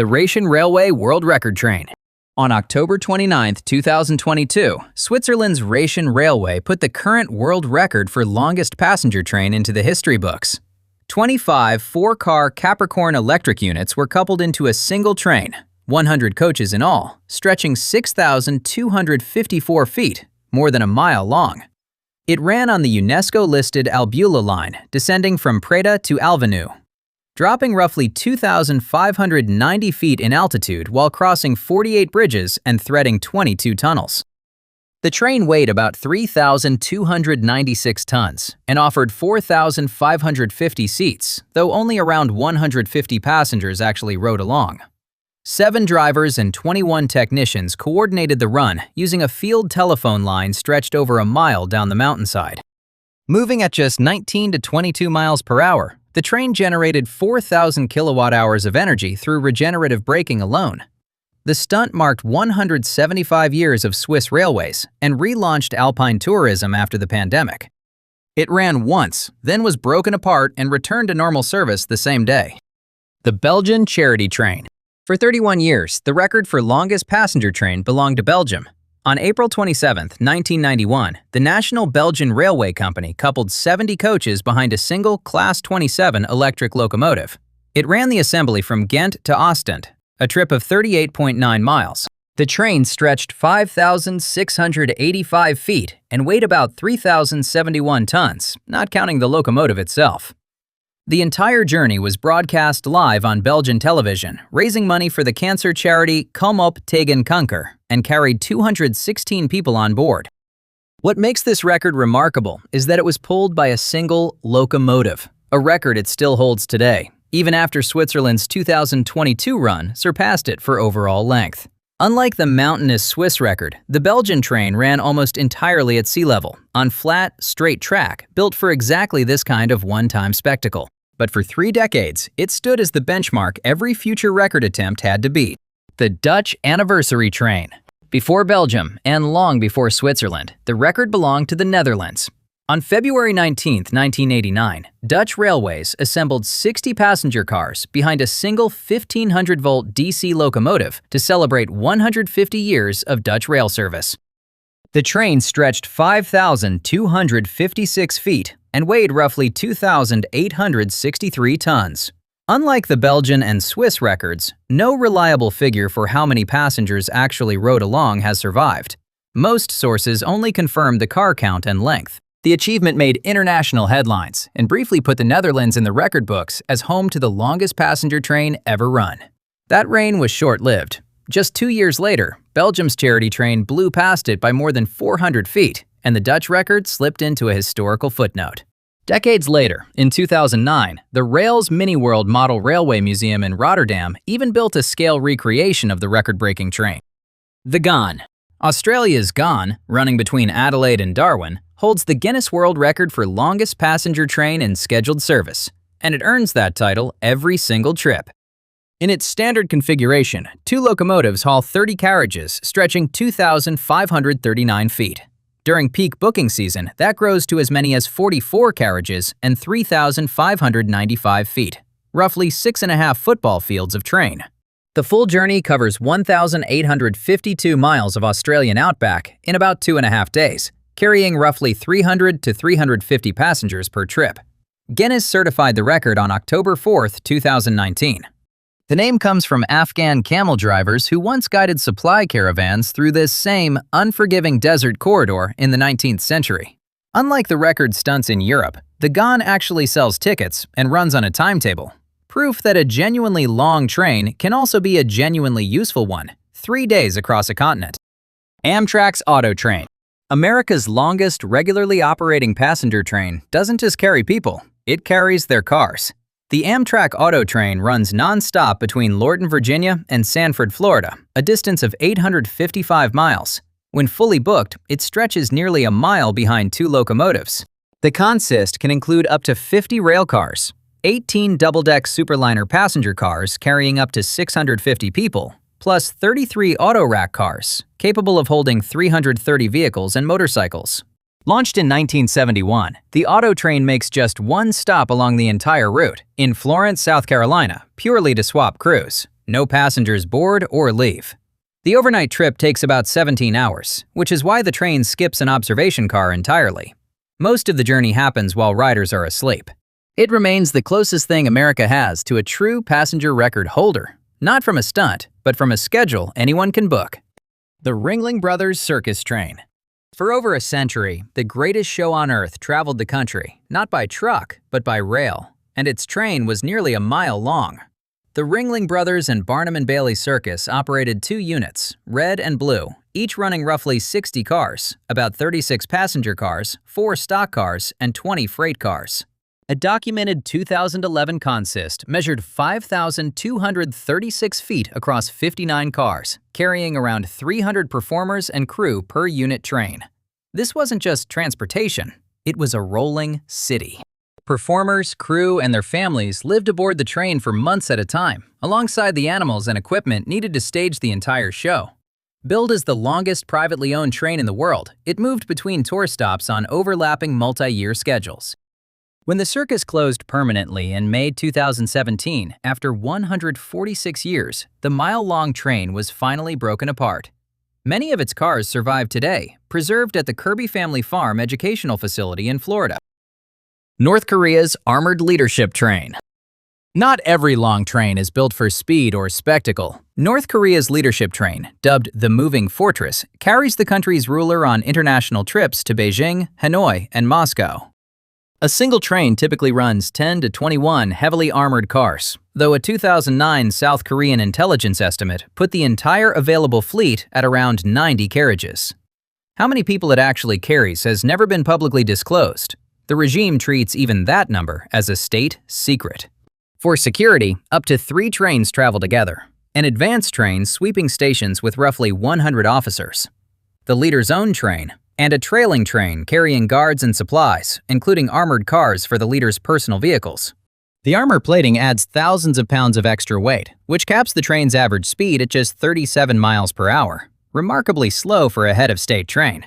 the Rhaetian Railway World Record Train. On October 29, 2022, Switzerland's Rhaetian Railway put the current world record for longest passenger train into the history books. 25 four-car Capricorn electric units were coupled into a single train, 100 coaches in all, stretching 6,254 feet, more than a mile long. It ran on the UNESCO-listed Albula line, descending from Preda to Alvenu, dropping roughly 2,590 feet in altitude while crossing 48 bridges and threading 22 tunnels. The train weighed about 3,296 tons and offered 4,550 seats, though only around 150 passengers actually rode along. 7 drivers and 21 technicians coordinated the run using a field telephone line stretched over a mile down the mountainside. Moving at just 19 to 22 miles per hour, the train generated 4,000 kilowatt-hours of energy through regenerative braking alone. The stunt marked 175 years of Swiss railways and relaunched alpine tourism after the pandemic. It ran once, then was broken apart and returned to normal service the same day. The Belgian Charity Train. For 31 years, the record for longest passenger train belonged to Belgium. On April 27, 1991, the National Belgian Railway Company coupled 70 coaches behind a single Class 27 electric locomotive. It ran the assembly from Ghent to Ostend, a trip of 38.9 miles. The train stretched 5,685 feet and weighed about 3,071 tons, not counting the locomotive itself. The entire journey was broadcast live on Belgian television, raising money for the cancer charity Kom op tegen kanker, and carried 216 people on board. What makes this record remarkable is that it was pulled by a single locomotive, a record it still holds today, even after Switzerland's 2022 run surpassed it for overall length. Unlike the mountainous Swiss record, the Belgian train ran almost entirely at sea level, on flat, straight track, built for exactly this kind of one-time spectacle. But for 3 decades, it stood as the benchmark every future record attempt had to beat. The Dutch Anniversary Train. Before Belgium, and long before Switzerland, the record belonged to the Netherlands. On February 19, 1989, Dutch Railways assembled 60 passenger cars behind a single 1,500-volt DC locomotive to celebrate 150 years of Dutch rail service. The train stretched 5,256 feet and weighed roughly 2,863 tons. Unlike the Belgian and Swiss records, no reliable figure for how many passengers actually rode along has survived. Most sources only confirm the car count and length. The achievement made international headlines and briefly put the Netherlands in the record books as home to the longest passenger train ever run. That reign was short-lived. Just 2 years later, Belgium's charity train blew past it by more than 400 feet, and the Dutch record slipped into a historical footnote. Decades later, in 2009, the Rails Mini-World Model Railway Museum in Rotterdam even built a scale recreation of the record-breaking train. The Ghan. Australia's Ghan, running between Adelaide and Darwin, holds the Guinness World Record for longest passenger train in scheduled service, and it earns that title every single trip. In its standard configuration, 2 locomotives haul 30 carriages stretching 2,539 feet. During peak booking season, that grows to as many as 44 carriages and 3,595 feet, roughly 6.5 football fields of train. The full journey covers 1,852 miles of Australian outback in about 2.5 days, carrying roughly 300 to 350 passengers per trip. Guinness certified the record on October 4, 2019. The name comes from Afghan camel drivers who once guided supply caravans through this same unforgiving desert corridor in the 19th century. Unlike the record stunts in Europe, the Ghan actually sells tickets and runs on a timetable. Proof that a genuinely long train can also be a genuinely useful one, 3 days across a continent. Amtrak's Auto Train. America's longest regularly operating passenger train doesn't just carry people, it carries their cars. The Amtrak Auto Train runs non-stop between Lorton, Virginia and Sanford, Florida, a distance of 855 miles. When fully booked, it stretches nearly a mile behind 2 locomotives. The consist can include up to 50 rail cars, 18 double-deck Superliner passenger cars carrying up to 650 people, plus 33 auto-rack cars, capable of holding 330 vehicles and motorcycles. Launched in 1971, the Auto Train makes just 1 stop along the entire route, in Florence, South Carolina, purely to swap crews. No passengers board or leave. The overnight trip takes about 17 hours, which is why the train skips an observation car entirely. Most of the journey happens while riders are asleep. It remains the closest thing America has to a true passenger record holder, not from a stunt, but from a schedule anyone can book. The Ringling Brothers Circus Train. For over a century, the greatest show on earth traveled the country, not by truck, but by rail, and its train was nearly a mile long. The Ringling Brothers and Barnum and Bailey Circus operated 2 units, red and blue, each running roughly 60 cars, about 36 passenger cars, 4 stock cars, and 20 freight cars. A documented 2011 consist measured 5,236 feet across 59 cars, carrying around 300 performers and crew per unit train. This wasn't just transportation, it was a rolling city. Performers, crew, and their families lived aboard the train for months at a time, alongside the animals and equipment needed to stage the entire show. Billed as the longest privately owned train in the world, it moved between tour stops on overlapping multi-year schedules. When the circus closed permanently in May 2017, after 146 years, the mile-long train was finally broken apart. Many of its cars survive today, preserved at the Kirby Family Farm Educational Facility in Florida. North Korea's Armored Leadership Train. Not every long train is built for speed or spectacle. North Korea's leadership train, dubbed the Moving Fortress, carries the country's ruler on international trips to Beijing, Hanoi, and Moscow. A single train typically runs 10 to 21 heavily armored cars, though a 2009 South Korean intelligence estimate put the entire available fleet at around 90 carriages. How many people it actually carries has never been publicly disclosed. The regime treats even that number as a state secret. For security, up to 3 trains travel together, an advanced train sweeping stations with roughly 100 officers, the leader's own train, and a trailing train carrying guards and supplies, including armored cars for the leader's personal vehicles. The armor plating adds thousands of pounds of extra weight, which caps the train's average speed at just 37 miles per hour, remarkably slow for a head-of-state train.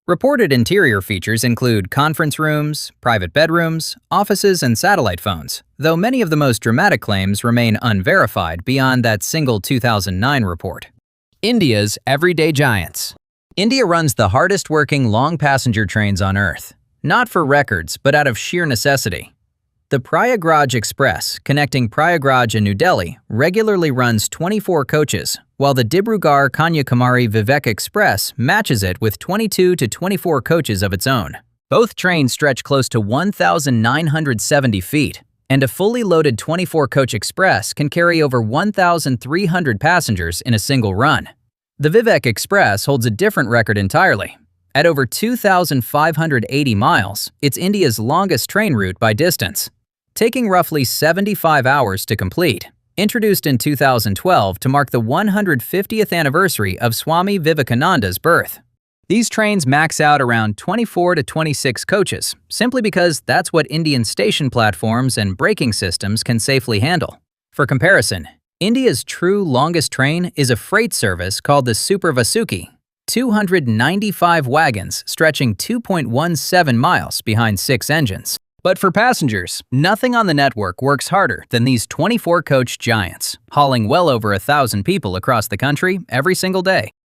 Reported interior features include conference rooms, private bedrooms, offices, and satellite phones, though many of the most dramatic claims remain unverified beyond that single 2009 report. India's everyday giants. India runs the hardest-working long passenger trains on Earth, not for records, but out of sheer necessity. The Prayagraj Express, connecting Prayagraj and New Delhi, regularly runs 24 coaches, while the Dibrugarh-Kanyakumari Vivek Express matches it with 22 to 24 coaches of its own. Both trains stretch close to 1,970 feet, and a fully loaded 24-coach express can carry over 1,300 passengers in a single run. The Vivek Express holds a different record entirely. At over 2,580 miles, it's India's longest train route by distance, taking roughly 75 hours to complete. Introduced in 2012 to mark the 150th anniversary of Swami Vivekananda's birth. These trains max out around 24 to 26 coaches, simply because that's what Indian station platforms and braking systems can safely handle. For comparison, India's true longest train is a freight service called the Super Vasuki, 295 wagons stretching 2.17 miles behind 6 engines. But for passengers, nothing on the network works harder than these 24-coach giants, hauling well over 1,000 people across the country every single day.